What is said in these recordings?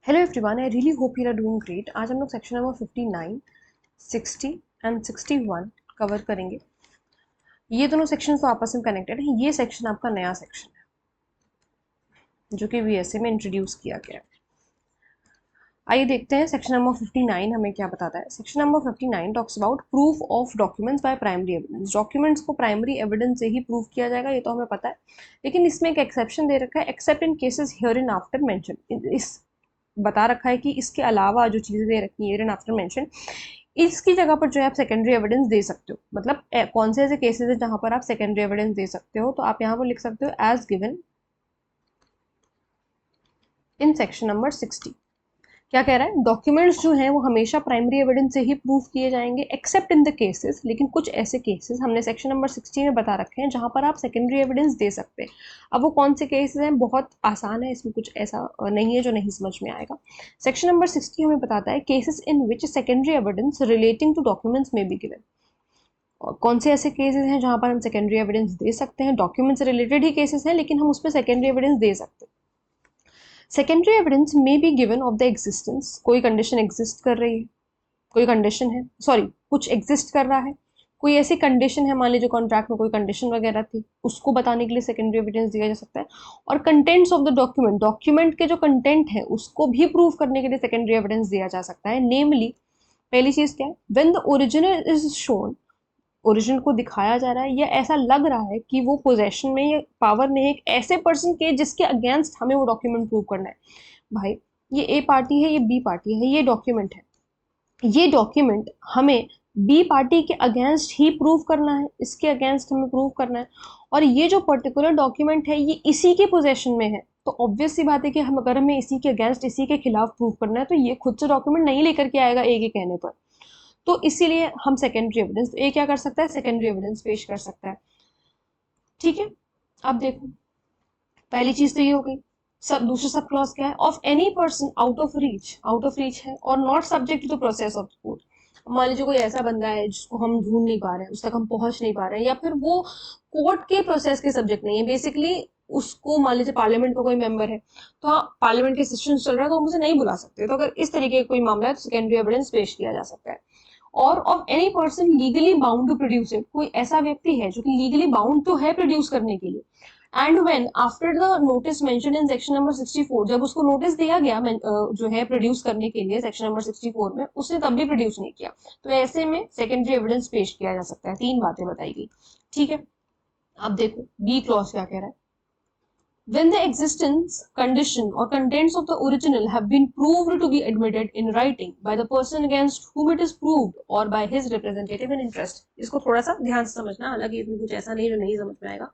Hello everyone, I really hope you are doing great. आज हम लोग सेक्शन नंबर 59, 60 एंड 61 कवर करेंगे। ये दोनों सेक्शन तो आपस में कनेक्टेड हैं। ये सेक्शन आपका नया सेक्शन है जो कि बीएसए में इंट्रोड्यूस किया गया है। आइए देखते हैं सेक्शन नंबर 59 हमें क्या बताता है। Section number 59 talks about proof of documents by primary evidence. Documents को प्राइमरी एविडेंस से ही प्रूव किया जाएगा, ये तो हमें पता है, लेकिन इसमें एक एक्सेप्शन दे रखा है, accept in cases here in after mention. इस बता रखा है कि इसके अलावा जो चीज़ें दे रखी है आफ्टर मेंशन, इसकी जगह पर जो है आप सेकेंडरी एविडेंस दे सकते हो। मतलब कौन से ऐसे केसेस है जहां पर आप सेकेंडरी एविडेंस दे सकते हो, तो आप यहाँ पर लिख सकते हो as given in section number 60। क्या कह रहा है, डॉक्यूमेंट्स जो हैं वो हमेशा प्राइमरी एविडेंस से ही प्रूव किए जाएंगे एक्सेप्ट इन द केसेस। लेकिन कुछ ऐसे केसेस हमने सेक्शन नंबर 60 में बता रखे हैं जहां पर आप सेकेंडरी एविडेंस दे सकते हैं। अब वो कौन से केसेस हैं, बहुत आसान है, इसमें कुछ ऐसा नहीं है जो नहीं समझ में आएगा। सेक्शन नंबर 60 हमें बताता है cases in which secondary evidence relating to documents may be given. कौन से ऐसे केसेस हैं जहां पर हम सेकेंडरी एविडेंस दे सकते हैं, डॉक्यूमेंट से रिलेटेड ही केसेस हैं लेकिन हम उसमें सेकेंडरी एविडेंस दे सकते हैं। सेकेंडरी एविडेंस में be given of the existence, कोई कंडीशन एग्जिस्ट कर रही है, कोई कंडीशन है, सॉरी कुछ एग्जिस्ट कर रहा है, कोई ऐसी कंडीशन है, मान लीजिए कॉन्ट्रैक्ट में कोई कंडीशन वगैरह थी, उसको बताने के लिए सेकेंडरी एविडेंस दिया जा सकता है। और contents of the document, document के जो कंटेंट है उसको भी प्रूव करने के लिए सेकेंडरी एविडेंस दिया जा सकता है। नेमली पहली चीज क्या है, when the original is shown, original को दिखाया जा रहा है या ऐसा लग रहा है कि वो पोजेशन में या पावर में है एक ऐसे पर्सन के जिसके अगेंस्ट हमें वो डॉक्यूमेंट प्रूव करना है। भाई ये ए पार्टी है, ये बी पार्टी है, ये डॉक्यूमेंट है, ये डॉक्यूमेंट हमें बी पार्टी के अगेंस्ट ही प्रूव करना है, इसके अगेंस्ट हमें प्रूव करना है, और ये जो पर्टिकुलर डॉक्यूमेंट है ये इसी के पोजेशन में है। तो ऑब्वियस सी बात है कि हम अगर हमें इसी के अगेंस्ट इसी के खिलाफ प्रूव करना है तो ये खुद से डॉक्यूमेंट नहीं लेकर के आएगा ए के कहने पर। तो इसीलिए हम सेकेंडरी एविडेंस, ए क्या कर सकता है, सेकेंडरी एविडेंस पेश कर सकता है। ठीक है, अब देखो पहली चीज तो ये हो गई। सब दूसरा सब क्लॉज क्या है, of any person out of reach, out of reach है और not subject to the process of court. मान लीजिए कोई ऐसा बंदा है जिसको हम ढूंढ नहीं पा रहे हैं, उस तक हम पहुंच नहीं पा रहे हैं, या फिर वो कोर्ट के प्रोसेस के सब्जेक्ट नहीं है। बेसिकली उसको मान लीजिए पार्लियामेंट का कोई मेंबर है, तो हाँ पार्लियामेंट के सेशन चल रहा है तो हम उसे नहीं बुला सकते। तो अगर इस तरीके का कोई मामला है तो सेकेंडरी एविडेंस पेश किया जा सकता है। और of any person legally bound to produce it, कोई ऐसा व्यक्ति है जो कि लीगली बाउंड तो है प्रोड्यूस करने के लिए। And when after the notice mentioned in section number 64, जब उसको नोटिस दिया गया जो है प्रोड्यूस करने के लिए सेक्शन नंबर 64 में, उसने तब भी प्रोड्यूस नहीं किया, तो ऐसे में सेकेंडरी एविडेंस पेश किया जा सकता है। तीन बातें बताई गई। ठीक है, अब देखो बी क्लॉज क्या कह रहा है, when the existence, condition or contents of the original have been proved to be admitted in writing by the person against whom it is proved or by his representative in interest। इसको थोड़ा सा ध्यान से समझना, हालांकि इसमें कुछ ऐसा नहीं जो नहीं समझ में आएगा।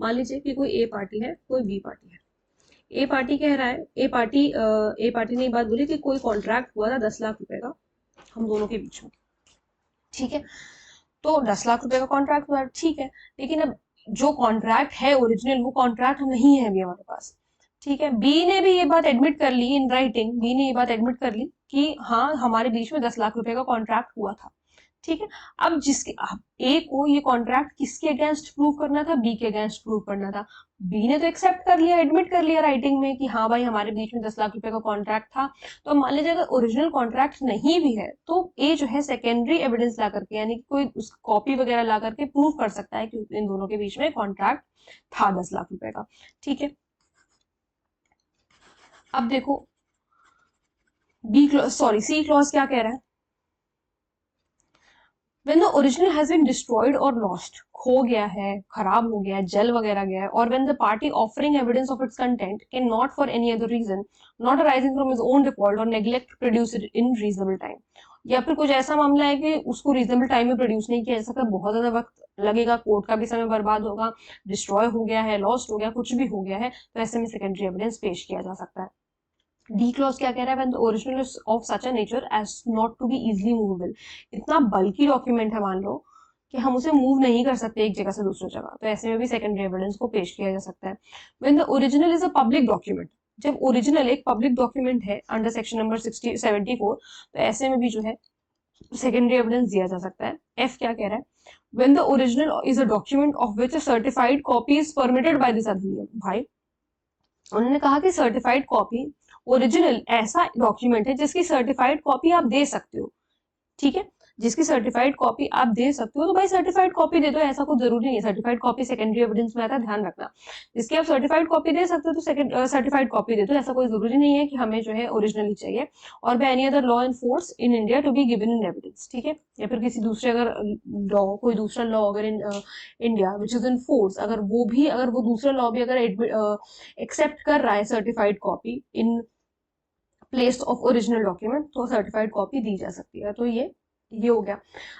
मान लीजिए कि कोई ए पार्टी है, कोई बी पार्टी है। ए पार्टी कह रहा है, ए पार्टी ने ये बात बोली कि कोई कॉन्ट्रैक्ट हुआ था 10 लाख रुपए का हम दोनों के बीच में। ठीक है, तो 10 लाख रुपए का कॉन्ट्रैक्ट हुआ, ठीक है, लेकिन अब जो कॉन्ट्रैक्ट है ओरिजिनल वो कॉन्ट्रैक्ट नहीं है अभी हमारे पास। ठीक है, बी ने भी ये बात एडमिट कर ली इन राइटिंग, बी ने ये बात एडमिट कर ली कि हाँ हमारे बीच में 10 लाख रुपए का कॉन्ट्रैक्ट हुआ था। ठीक है, अब जिसके अब ए को ये कॉन्ट्रैक्ट किसके अगेंस्ट प्रूव करना था, बी के अगेंस्ट प्रूव करना था। बी ने तो एक्सेप्ट कर लिया, एडमिट कर लिया राइटिंग में कि हाँ भाई हमारे बीच में 10 लाख रुपए का कॉन्ट्रैक्ट था। तो मान लीजिए अगर ओरिजिनल कॉन्ट्रैक्ट नहीं भी है तो ए जो है सेकेंडरी एविडेंस ला करके, यानी कि कोई कॉपी वगैरह ला करके प्रूव कर सकता है कि इन दोनों के बीच में कॉन्ट्रैक्ट था 10 लाख रुपए का। ठीक है, अब देखो B clause, sorry C clause क्या कह रहा है, when the original has been destroyed or lost, खो गया है, खराब हो गया है, जल वगैरह गया है, और when the party offering evidence of its content can not for any other reason not arising from his own default or neglect produce it in reasonable time, या फिर कुछ ऐसा मामला है कि उसको रीजनेबल टाइम में प्रोड्यूस नहीं किया जा सकता, बहुत ज्यादा वक्त लगेगा, कोर्ट का भी समय बर्बाद होगा, डिस्ट्रॉय हो गया है, लॉस्ट हो गया, कुछ भी हो गया है, तो ऐसे में सेकेंडरी एविडेंस पेश किया जा सकता है। डी क्लॉज क्या कह रहा है, when the original is of such a nature as not to be easily movable, इतना बल्कि डॉक्यूमेंट है मान लो कि हम उसे मूव नहीं कर सकते एक जगह से दूसरी जगह, तो ऐसे में भी सेकेंडरी एविडेंस को पेश किया जा सकता है। when the original is a public document, जब ओरिजिनल एक पब्लिक डॉक्यूमेंट है अंडर सेक्शन नंबर 74, तो ऐसे में भी जो है सेकेंडरी एविडेंस दिया जा सकता है। एफ क्या कह रहा है, when the original is a document of which a certified copy is permitted by this अधिनियम। भाई उन्होंने कहा कि सर्टिफाइड कॉपी ओरिजिनल ऐसा डॉक्यूमेंट है जिसकी सर्टिफाइड कॉपी आप दे सकते हो, ठीक है, जिसकी सर्टिफाइड कॉपी आप दे सकते हो, तो भाई सर्टिफाइड कॉपी दे दो, ऐसा कुछ जरूरी नहीं है सर्टिफाइड कॉपी सेकेंडरी एविडेंस में आता है, ध्यान रखना। जिसकी आप सर्टिफाइड कॉपी दे सकते हो तो सर्टिफाइड कॉपी दे दो, ऐसा कोई जरूरी नहीं है कि हमें जो है ओरिजिनल ही चाहिए। और by any other law in force in India to be given in evidence, ठीक है, या फिर किसी दूसरे अगर लॉ, कोई दूसरा लॉ अगर in India which is in force, अगर वो दूसरा लॉ भी अगर एक्सेप्ट कर रहा है certified copy in place of original document, तो सर्टिफाइड कॉपी दी जा सकती है। तो ये हो गया।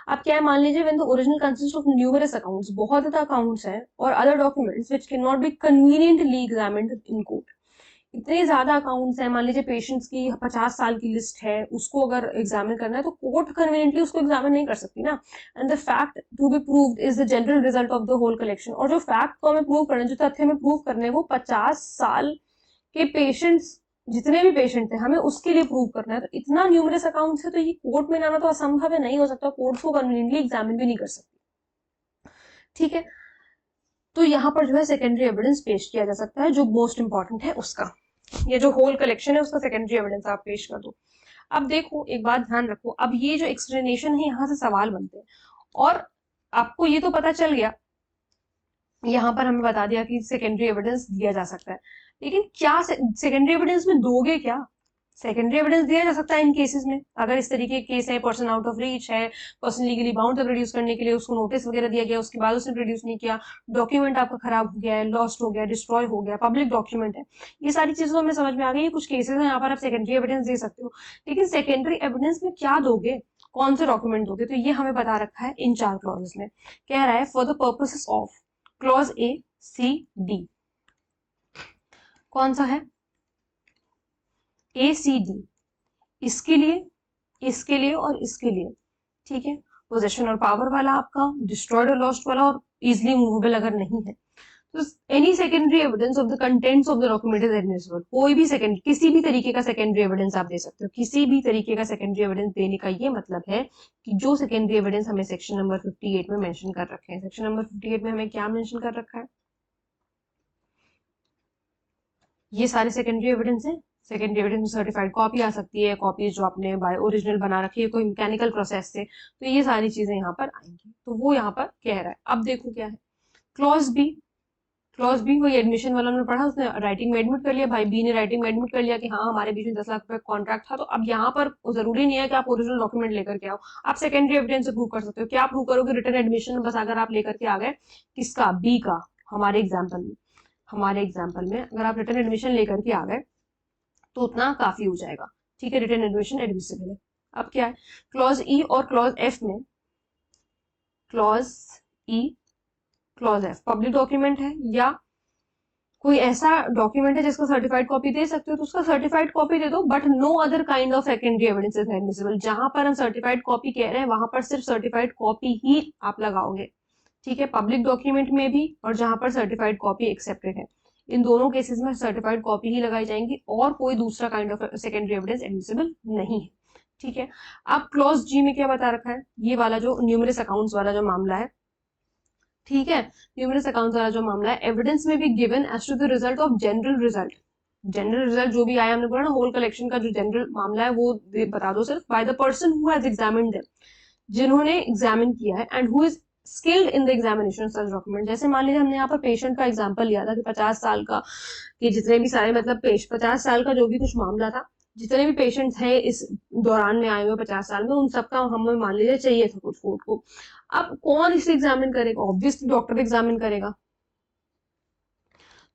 अब क्या है, मान लीजिए when the original consist of numerous accounts, बहुत ज्यादा अकाउंट्स हैं और other documents which can not be conveniently examined in court, इतने ज्यादा अकाउंट्स हैं, मान लीजिए पेशेंट्स की 50 साल की लिस्ट है, उसको अगर एग्जामिन करना है तो कोर्ट कन्वीनियंटली उसको एग्जामिन नहीं कर सकती ना। And the fact to be proved is the general result of the whole collection, और जो फैक्ट को हमें प्रूव करना है, जो तथ्य हमें प्रूव करने हैं, वो 50 साल के पेशेंट्स, जितने भी पेशेंट थे, हमें उसके लिए प्रूव करना है। तो इतना न्यूमरस अकाउंट्स है, तो ये कोर्ट में लाना तो असंभव है, नहीं हो सकता, कोर्ट को कन्वीनियंटली एग्जामिन भी नहीं कर सकती, ठीक है। तो यहाँ पर जो है सेकेंडरी एविडेंस पेश किया जा सकता है, जो मोस्ट इंपॉर्टेंट है उसका, ये जो होल कलेक्शन है उसका सेकेंडरी एविडेंस आप पेश कर दो। अब देखो, एक बात ध्यान रखो, अब ये जो एक्सप्लेनेशन है यहाँ से सवाल बनते हैं, और आपको ये तो पता चल गया, यहाँ पर हमें बता दिया कि सेकेंडरी एविडेंस दिया जा सकता है, लेकिन क्या सेकेंडरी एविडेंस में दोगे क्या? सेकेंडरी एविडेंस दिया जा सकता है इन केसेस में, अगर इस तरीके के केस है, पर्सन आउट ऑफ रीच है, पर्सन लीगली बाउंड है प्रोड्यूस करने के लिए, उसको नोटिस वगैरह दिया गया, उसके बाद उसने प्रोड्यूस नहीं किया, डॉक्यूमेंट आपका खराब हो गया है, लॉस्ट हो गया, डिस्ट्रॉय हो गया, पब्लिक डॉक्यूमेंट है, ये सारी चीजों में समझ में आ गई, कुछ केसेस हैं यहाँ पर आप सेकेंडरी एविडेंस दे सकते हो। लेकिन सेकेंडरी एविडेंस में क्या दोगे, कौन से डॉक्यूमेंट दोगे, तो ये हमें बता रखा है इन 4 क्लॉजेस में। कह रहा है for the purposes of clause A C D, कौन सा है, ए सी डी, इसके लिए और इसके लिए, ठीक है, पोजेशन और पावर वाला आपका, डिस्ट्रॉयड और लॉस्ट वाला, और इजिली मूवेबल अगर नहीं है तो any secondary evidence of the contents of the document is admissible. कोई भी किसी भी तरीके का सेकेंडरी एविडेंस आप दे सकते हो, किसी भी तरीके का सेकेंडरी एविडेंस देने का ये मतलब है कि जो सेकेंडरी एविडेंस हमें सेक्शन नंबर 58 में मेंशन कर रखे हैं। सेक्शन नंबर 58 में हमें क्या मेंशन कर रखा है, ये सारे सेकेंडरी एविडेंस हैं। सेकेंडरी एविडेंस में सर्टिफाइड कॉपी आ सकती है, कॉपी जो आपने बाय ओरिजिनल बना रखी है कोई मैकेनिकल प्रोसेस से, तो ये सारी चीजें यहाँ पर आएंगी। तो वो यहाँ पर कह रहा है। अब देखो क्या है क्लॉज बी, क्लॉज बी वही एडमिशन वाला ने पढ़ा, उसने राइटिंग में एडमिट कर लिया, भाई बी ने राइटिंग में एडमिट कर लिया कि हाँ हमारे बीच में 10 लाख रुपए कॉन्ट्रैक्ट था। तो अब यहाँ पर जरूरी नहीं है कि आप ओरिजिनल डॉक्यूमेंट लेकर के आओ, आप सेकेंडरी एविडेंस से प्रूव कर सकते हो। क्या प्रूव करोगे, रिटर्न एडमिशन बस अगर आप लेकर के आ गए, किसका, बी का, हमारे एग्जाम्पल में अगर आप रिटर्न एडमिशन लेकर के आ गए तो उतना काफी हो जाएगा, ठीक है, रिटर्न एडमिशन एडमिसिबल है। अब क्या है, क्लॉज ई और क्लॉज एफ में, क्लॉज ई क्लॉज एफ पब्लिक डॉक्यूमेंट है या कोई ऐसा डॉक्यूमेंट है जिसका सर्टिफाइड कॉपी दे सकते हो, तो उसका सर्टिफाइड कॉपी दे दो, but no other kind of secondary evidence is admissible. जहां पर हम सर्टिफाइड कॉपी कह रहे हैं वहां पर सिर्फ सर्टिफाइड कॉपी ही आप लगाओगे, ठीक है, पब्लिक डॉक्यूमेंट में भी और जहां पर सर्टिफाइड कॉपी एक्सेप्टेड है, इन दोनों केसेस में सर्टिफाइड कॉपी ही लगाई जाएंगी और कोई दूसरा kind of secondary evidence admissible नहीं है, ठीक है। अब क्लॉज जी में क्या बता रखा है, ये वाला जो न्यूमरस अकाउंट्स वाला जो मामला है, ठीक है, न्यूमरस अकाउंट्स वाला जो मामला है, एविडेंस में भी given as to the result of general result, general result जो भी आया, हमने बोला ना होल कलेक्शन का जो जनरल मामला है वो बता दो सिर्फ, by the person who has examined them, जिन्होंने एग्जामिन किया है, and who is skilled in the examination such document. जैसे मान लीजिए हमने यहाँ पर पेशेंट का एग्जांपल लिया था कि 50 साल का, कि जितने भी सारे मतलब 50 साल का जो भी कुछ मामला था, जितने भी पेशेंट्स हैं इस दौरान में आए हुए 50 साल में, उन सबका हमें मान लीजिए चाहिए था कुछ कोर्ट को। अब कौन इसे एग्जामिन करेगा, ऑब्वियसली डॉक्टर एग्जामिन करेगा।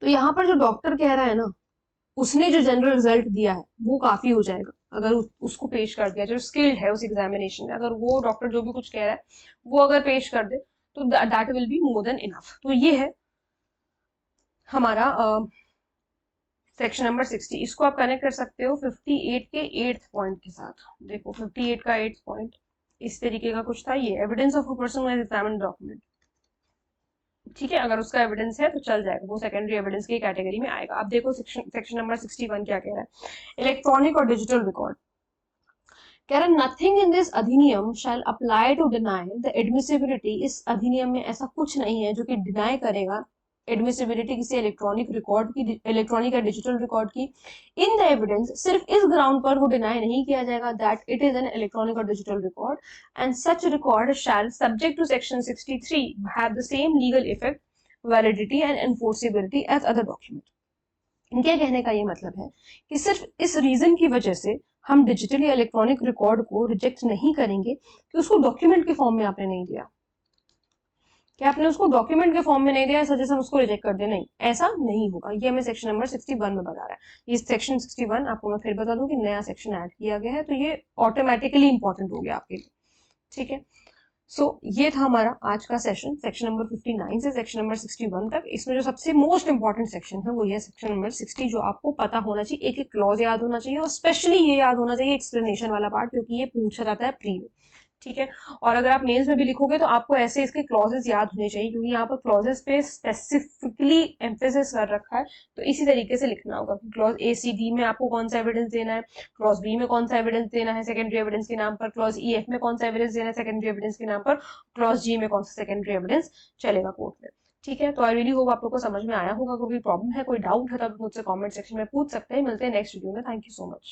तो यहाँ पर जो डॉक्टर कह रहा है ना, उसने जो जनरल रिजल्ट दिया है वो काफी हो जाएगा, अगर उसको पेश कर दिया, जो स्किल्ड है उस एग्जामिनेशन में, अगर वो डॉक्टर जो भी कुछ कह रहा है वो अगर पेश कर दे तो that will be more than enough. तो ये है हमारा सेक्शन नंबर 60। इसको आप कनेक्ट कर सकते हो 58 के 8th पॉइंट के साथ। देखो 58 का 8th पॉइंट इस तरीके का कुछ था, ये evidence of a person who has examined document, ठीक है, अगर उसका एविडेंस है तो चल जाएगा, वो सेकेंडरी एविडेंस की कैटेगरी में आएगा। अब देखो सेक्शन नंबर 61 क्या कह रहा है, इलेक्ट्रॉनिक और डिजिटल रिकॉर्ड। कह रहा है नथिंग इन दिस अधिनियम shall apply to deny the admissibility. इस अधिनियम में ऐसा कुछ नहीं है जो कि डिनाई करेगा एडमिसिबिलिटी किसी इलेक्ट्रॉनिक या डिजिटल रिकॉर्ड की इन द एविडेंस सिर्फ इस ग्राउंड पर वो डिनाई नहीं किया जाएगा that it is an electronic और digital record and such record shall subject to section 63 have the same legal effect, validity and enforceability as other document. इनके कहने का ये मतलब है कि सिर्फ इस रीजन की वजह से हम डिजिटल या इलेक्ट्रॉनिक रिकॉर्ड को रिजेक्ट नहीं करेंगे कि उसको डॉक्यूमेंट के फॉर्म में आपने नहीं दिया, कि आपने उसको डॉक्यूमेंट के फॉर्म में नहीं दिया इस वजह से हम उसको रिजेक्ट कर दे, नहीं, ऐसा नहीं होगा। ये हमें सेक्शन नंबर 61 में बता रहा है। ये सेक्शन 61 आपको मैं फिर बता दूं कि नया सेक्शन ऐड किया गया है, तो ये ऑटोमेटिकली इंपॉर्टेंट हो गया आपके लिए, ठीक है। सो ये था हमारा आज का सेशन, सेक्शन नंबर 59 से सेक्शन नंबर 61 तक। इसमें जो सबसे मोस्ट इंपॉर्टेंट सेक्शन है वो ये सेक्शन नंबर 60, जो आपको पता होना चाहिए, एक एक क्लॉज याद होना चाहिए और स्पेशली ये याद होना चाहिए एक्सप्लेनेशन वाला पार्ट, क्योंकि ये पूछा जाता है प्री में, ठीक है। और अगर आप मेंस में भी लिखोगे तो आपको ऐसे इसके क्लॉजेस याद होने चाहिए, क्योंकि यहाँ पर क्लॉजेस पे स्पेसिफिकली एम्फेसिस कर रखा है, तो इसी तरीके से लिखना होगा कि क्लॉज ए सी डी में आपको कौन सा एविडेंस देना है, क्लॉज बी में कौन सा एविडेंस देना है सेकेंडरी एविडेंस के नाम पर, क्लॉज ई एफ में कौन सा एविडेंस देना है सेकेंडरी एविडेंस के नाम पर, क्लॉज जी में कौन सा सेकेंडरी एविडेंस चलेगा कोर्ट में, ठीक है। तो आई रियली होप आप लोग को समझ में आया होगा। कोई प्रॉब्लम है, कोई डाउट है तो आप मुझसे कमेंट सेक्शन में पूछ सकते हैं। मिलते हैं नेक्स्ट वीडियो में। Thank you so much.